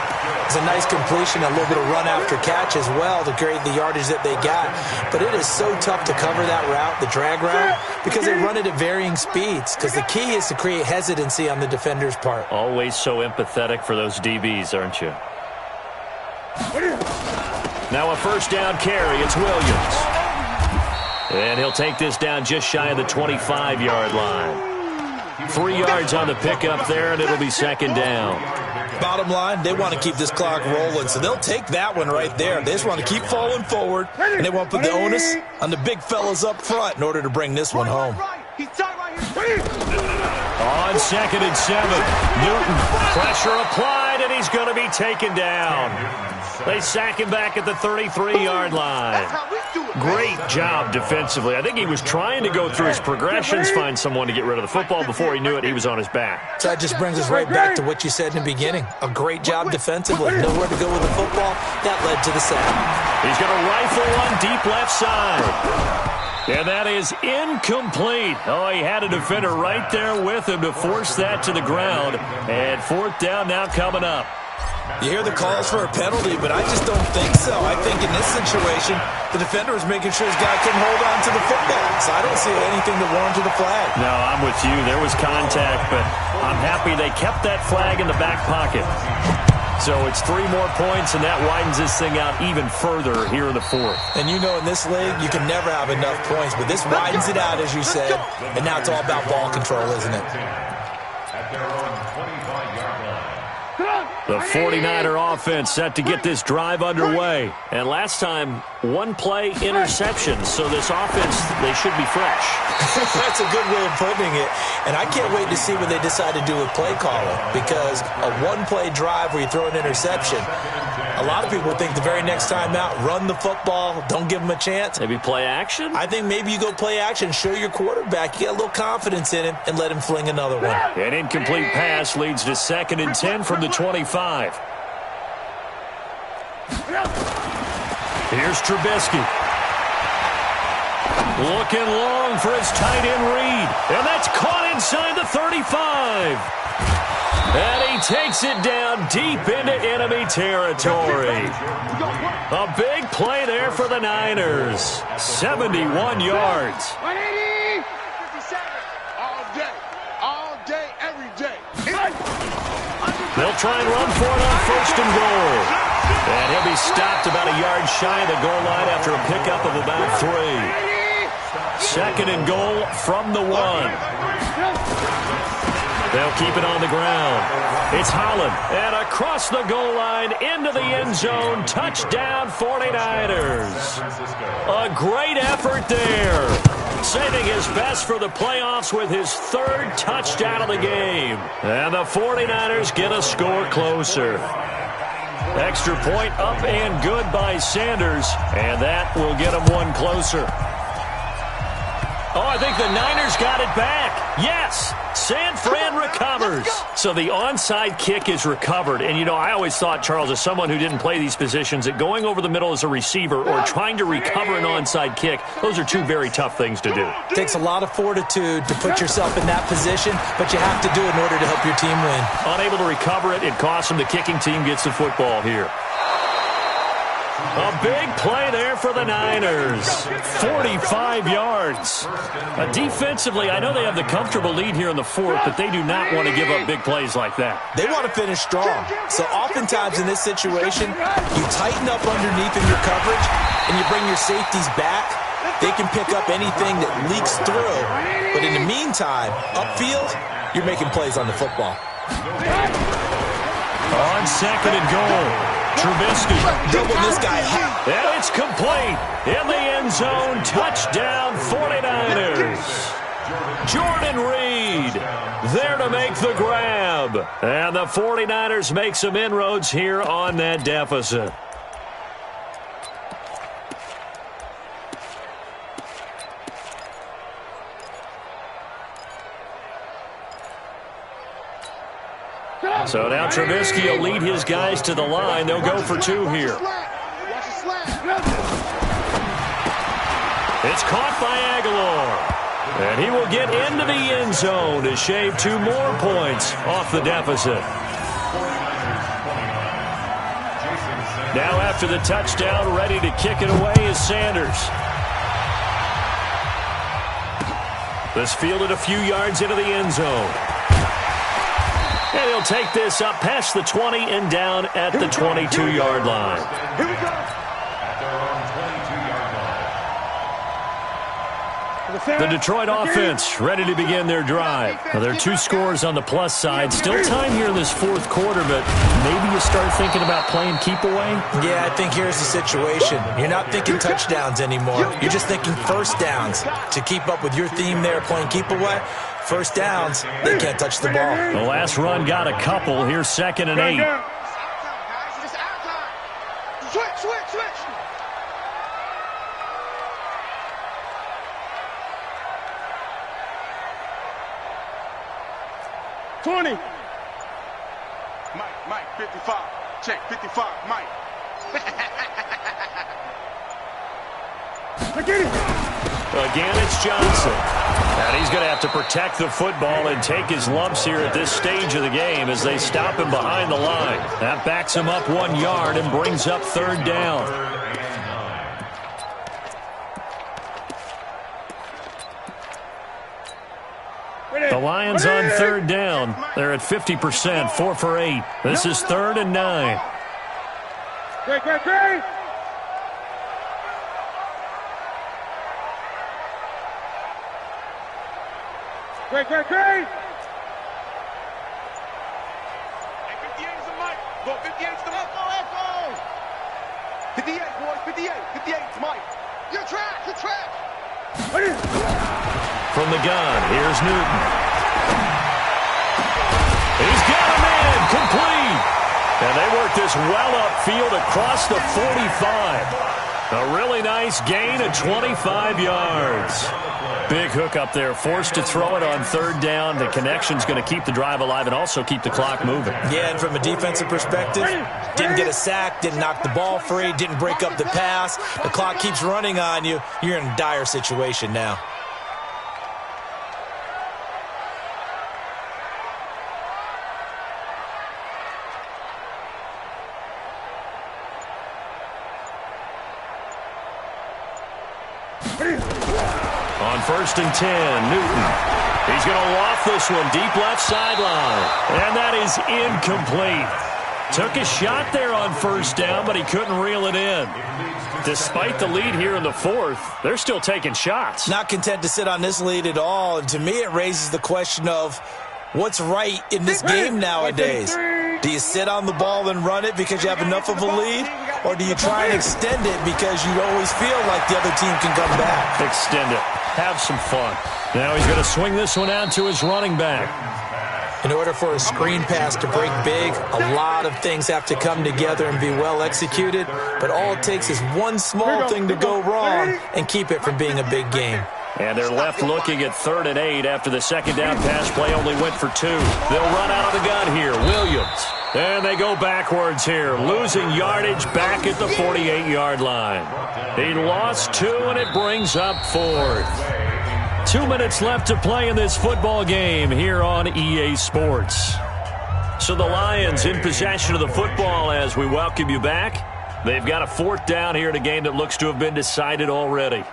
It's a nice completion, a little bit of run after catch as well to create the yardage that they got. But it is so tough to cover that route, the drag route, because they run it at varying speeds. Because the key is to create hesitancy on the defender's part. Always so empathetic for those DBs, aren't you? Now a 1st down carry. It's Williams. And he'll take this down just shy of the 25-yard line. 3 yards on the pickup there, and it'll be 2nd down. Bottom line, they want to keep this clock rolling, so they'll take that one right there. They just want to keep falling forward, and they want to put the onus on the big fellas up front in order to bring this one home. On 2nd and 7, Newton, pressure applied, and he's going to be taken down. They sack him back at the 33-yard line. Great job defensively. I think he was trying to go through his progressions, find someone to get rid of the football. Before he knew it, he was on his back. So that just brings us right back to what you said in the beginning. A great job defensively. Nowhere to go with the football. That led to the sack. He's going to rifle one deep left side. And that is incomplete. Oh, he had a defender right there with him to force that to the ground. And 4th down now coming up. You hear the calls for a penalty, but I just don't think so. I think in this situation, the defender is making sure his guy can hold on to the football. So I don't see anything to warrant the flag. No, I'm with you. There was contact, but I'm happy they kept that flag in the back pocket. So it's 3 more points, and that widens this thing out even further here in the 4th. And you know in this league, you can never have enough points, but this widens it out, as you said. And now it's all about ball control, isn't it? At their own 25-yard line. The 49er offense set to get this drive underway. And last time, 1-play interception. So this offense, they should be fresh. That's a good way of putting it. And I can't wait to see what they decide to do with play calling. Because a 1-play drive where you throw an interception, a lot of people think the very next time out, run the football, don't give them a chance. Maybe play action? I think maybe you go play action, show your quarterback, you get a little confidence in him, and let him fling another one. An incomplete pass leads to 2nd and 10 from the 25. Here's Trubisky. Looking long for his tight end Reed. And that's caught inside the 35. And he takes it down deep into enemy territory. A big play there for the Niners. 71 yards. 180. 57. All day, every day. They'll try and run for it on 1st and goal. And he'll be stopped about a yard shy of the goal line after a pickup of about 3. 2nd and goal from the 1. They'll keep it on the ground. It's Holland. And across the goal line into the end zone. Touchdown 49ers. A great effort there. Saving his best for the playoffs with his 3rd touchdown of the game. And the 49ers get a score closer. Extra point up and good by Sanders. And that will get him one closer. Oh, I think the Niners got it back. Yes, San Fran recovers. So the onside kick is recovered. And, you know, I always thought, Charles, as someone who didn't play these positions, that going over the middle as a receiver or trying to recover an onside kick, those are 2 very tough things to do. It takes a lot of fortitude to put yourself in that position, but you have to do it in order to help your team win. Unable to recover it, it costs them. The kicking team gets the football here. A big play there for the Niners. 45 yards. Defensively, I know they have the comfortable lead here in the 4th, but they do not want to give up big plays like that. They want to finish strong. So oftentimes in this situation, you tighten up underneath in your coverage, and you bring your safeties back. They can pick up anything that leaks through. But in the meantime, upfield, you're making plays on the football. On 2nd and goal. Trubisky. Double this guy. And it's complete. In the end zone. Touchdown 49ers. Jordan Reed there to make the grab. And the 49ers make some inroads here on that deficit. So now Trubisky will lead his guys to the line. They'll go for 2 here. It's caught by Aguilar. And he will get into the end zone to shave 2 more points off the deficit. Now after the touchdown, ready to kick it away is Sanders. This fielded a few yards into the end zone. And he'll take this up past the 20 and down at the 22-yard line. Here we go. The Detroit offense ready to begin their drive. Now, there are 2 scores on the plus side. Still time here in this 4th quarter, but maybe you start thinking about playing keep away? Yeah, I think here's the situation. You're not thinking touchdowns anymore. You're just thinking first downs. To keep up with your theme there, playing keep away, first downs, they can't touch the ball. The last run got a couple. Here's 2nd and 8. Switch. 20. Mike, 55. Check, 55, Mike. I get it. Again, it's Johnson. And he's going to have to protect the football and take his lumps here at this stage of the game as they stop him behind the line. That backs him up 1 yard and brings up 3rd down. The Lions on 3rd down. They're at 50%, 4 for 8. This is 3rd and 9. Great. Great. Hey, 58 is the mic. Go, 58 is the mic. Echo. 58, boys, 58 is Mike. You're trash. From the gun, here's Newton. He's got him in, complete. And they work this well upfield across the 45. A really nice gain of 25 yards. Big hook up there, forced to throw it on 3rd down. The connection's going to keep the drive alive and also keep the clock moving. Yeah, and from a defensive perspective, didn't get a sack, didn't knock the ball free, didn't break up the pass. The clock keeps running on you. You're in a dire situation now. On 1st and 10, Newton. He's going to loft this one deep left sideline. And that is incomplete. Took a shot there on first down, but he couldn't reel it in. Despite the lead here in the fourth, they're still taking shots. Not content to sit on this lead at all. And to me, it raises the question of what's right in this game nowadays. Do you sit on the ball and run it because you have enough of a lead? Or do you try and extend it because you always feel like the other team can come back? Extend it. Have some fun. Now he's going to swing this one out to his running back. In order for a screen pass to break big, a lot of things have to come together and be well executed. But all it takes is one small thing to go wrong and keep it from being a big game. And they're left looking at 3rd and 8 after the second down pass play only went for 2. They'll run out of the gun here. Williams. And they go backwards here, losing yardage back at the 48-yard line. He lost 2, and it brings up 4th. 2 minutes left to play in this football game here on EA Sports. So the Lions in possession of the football as we welcome you back. They've got a 4th down here in a game that looks to have been decided already.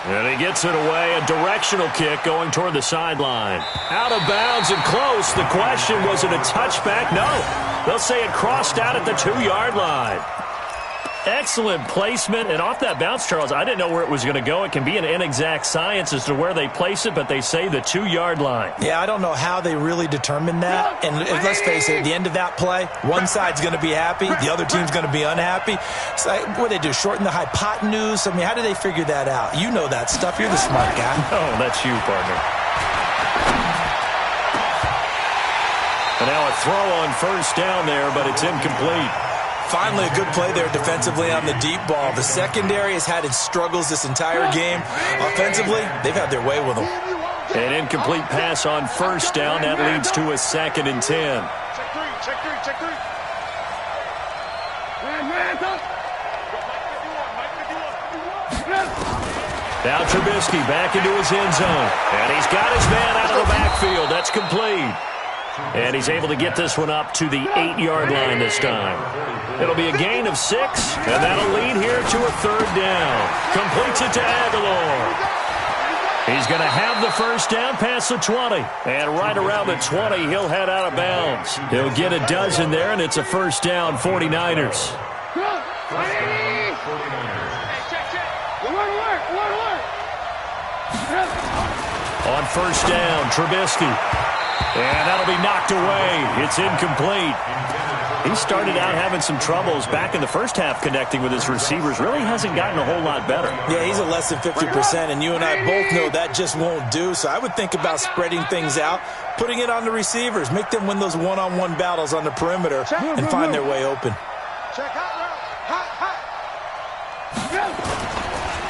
And he gets it away, a directional kick going toward the sideline. Out of bounds and close. The question, was it a touchback? No. They'll say it crossed out at the 2-yard line. Excellent placement, and off that bounce, Charles, I didn't know where it was going to go. It can be an inexact science as to where they place it, but they say the 2-yard line. Yeah, I don't know how they really determined that. And let's face it, at the end of that play, one side's going to be happy, the other team's going to be unhappy. So what do they do, shorten the hypotenuse? I mean, how do they figure that out? You know that stuff. You're the smart guy. Oh, that's you, partner. And now a throw on first down there, but it's incomplete. Finally, a good play there defensively on the deep ball. The secondary has had its struggles this entire game. Offensively, they've had their way with them. An incomplete pass on first down. That leads to a 2nd and 10. Check three. Now Trubisky back into his end zone. And he's got his man out of the backfield. That's complete. And he's able to get this one up to the 8-yard line this time. It'll be a gain of 6, and that'll lead here to a 3rd down. Completes it to Aguilar. He's going to have the first down past the 20. And right around the 20, he'll head out of bounds. He'll get a dozen there, and it's a first down, 49ers. On first down, Trubisky. And that'll be knocked away. It's incomplete. He started out having some troubles back in the first half connecting with his receivers. Really hasn't gotten a whole lot better. Yeah, he's at less than 50%, and you and I both know that just won't do. So I would think about spreading things out, putting it on the receivers, make them win those one-on-one battles on the perimeter and find their way open.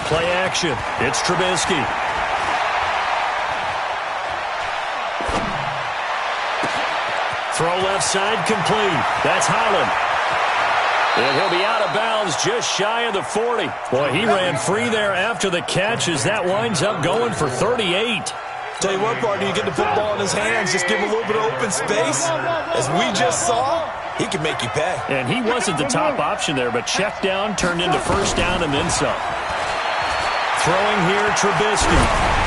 Play action. It's Trubisky. Throw left side complete. That's Holland. And he'll be out of bounds just shy of the 40. Boy, he ran free there after the catch as that winds up going for 38. Tell you what, partner, you get the football in his hands, just give him a little bit of open space. As we just saw, he can make you pay. And he wasn't the top option there, but check down turned into first down and then some. Throwing here, Trubisky.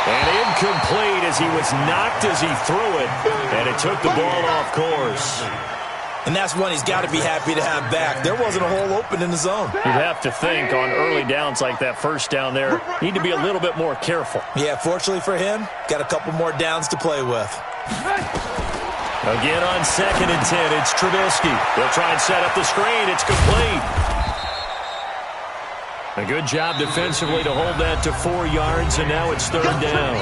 And incomplete as he was knocked as he threw it, and it took the ball off course. And that's one he's got to be happy to have back. There wasn't a hole open in the zone. You'd have to think on early downs like that first down there, need to be a little bit more careful. Yeah, fortunately for him, got a couple more downs to play with. Again on 2nd and 10, it's Trubisky. They'll try and set up the screen. It's complete. A good job defensively to hold that to 4 yards, and now it's 3rd down.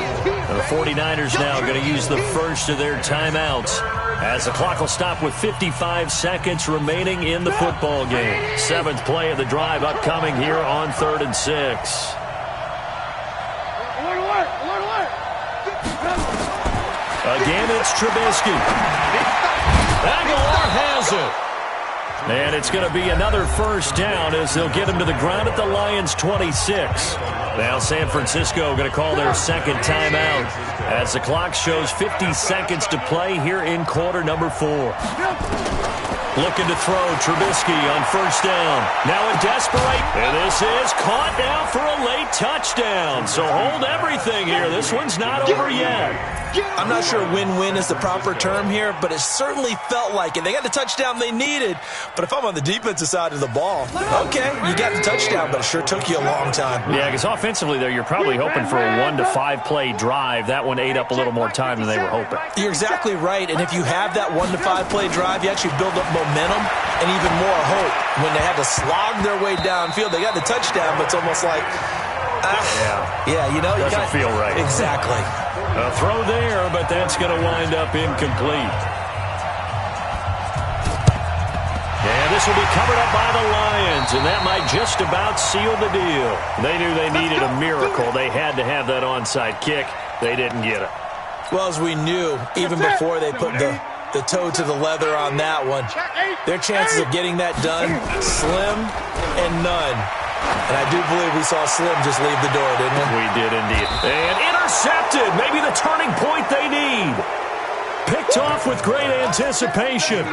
The 49ers now going to use the first of their timeouts as the clock will stop with 55 seconds remaining in the football game. 7th play of the drive upcoming here on 3rd and 6. Again, it's Trubisky. Aguilar has it. And it's going to be another first down as they'll get him to the ground at the Lions' 26. Now San Francisco going to call their 2nd timeout as the clock shows 50 seconds to play here in quarter number 4. Looking to throw Trubisky on first down. Now in desperate. And this is caught now off for a late touchdown. So hold everything here. This one's not over yet. I'm not sure win-win is the proper term here, but it certainly felt like it. They got the touchdown they needed, but if I'm on the defensive side of the ball, okay, you got the touchdown, but it sure took you a long time. Yeah, because offensively there, you're probably hoping for a 1 to 5 play drive. That one ate up a little more time than they were hoping. You're exactly right, and if you have that 1 to 5 play drive, you actually build up momentum and even more hope. When they had to slog their way downfield, they got the touchdown, but it's almost like, you know, doesn't feel right. Exactly. A throw there, but that's going to wind up incomplete. And this will be covered up by the Lions, and that might just about seal the deal. They knew they needed a miracle. They had to have that onside kick. They didn't get it. Well, as we knew, even before they put the toe to the leather on that one, their chances of getting that done, slim and none. And I do believe we saw Slim just leave the door, didn't we? We did indeed. And intercepted. Maybe the turning point they need. Picked off with great anticipation.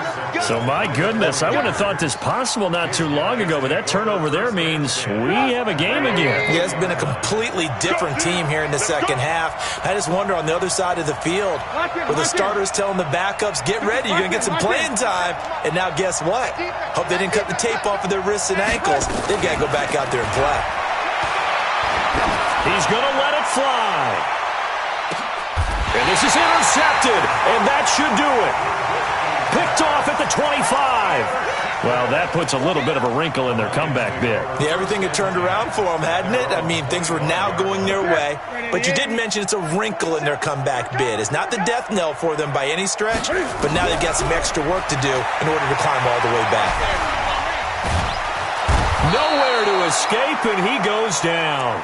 So, my goodness, I wouldn't have thought this possible not too long ago, but that turnover there means we have a game again. Yeah, it's been a completely different team here in the second half. I just wonder on the other side of the field, where the starters telling the backups, get ready, you're going to get some playing time. And now guess what? Hope they didn't cut the tape off of their wrists and ankles. They've got to go back out there and play. He's going to let it fly. And this is intercepted, and that should do it. Picked off at the 25. Well, that puts a little bit of a wrinkle in their comeback bid. Yeah, everything had turned around for them, hadn't it? I mean, things were now going their way. But you did mention it's a wrinkle in their comeback bid. It's not the death knell for them by any stretch, but now they've got some extra work to do in order to climb all the way back. Nowhere to escape, and he goes down.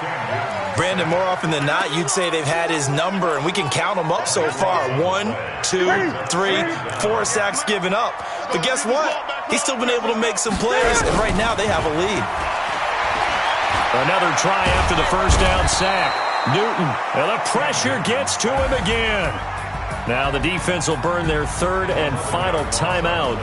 Brandon, more often than not, you'd say they've had his number, and we can count them up so far. 1, 2, 3, 4 sacks given up. But guess what? He's still been able to make some plays, and right now they have a lead. Another try after the first down sack. Newton, and the pressure gets to him again. Now the defense will burn their third and final timeout.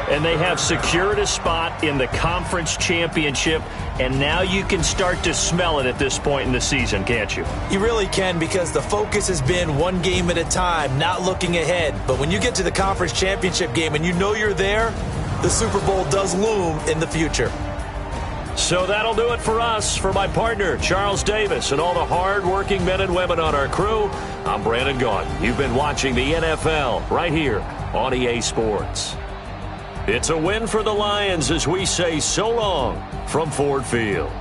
And they have secured a spot in the conference championship, and now you can start to smell it at this point in the season, can't you? You really can, because the focus has been one game at a time, not looking ahead. But when you get to the conference championship game and you know you're there, the Super Bowl does loom in the future. So that'll do it for us. For my partner, Charles Davis, and all the hard-working men and women on our crew, I'm Brandon Gaudin. You've been watching the NFL right here on EA Sports. It's a win for the Lions as we say so long from Ford Field.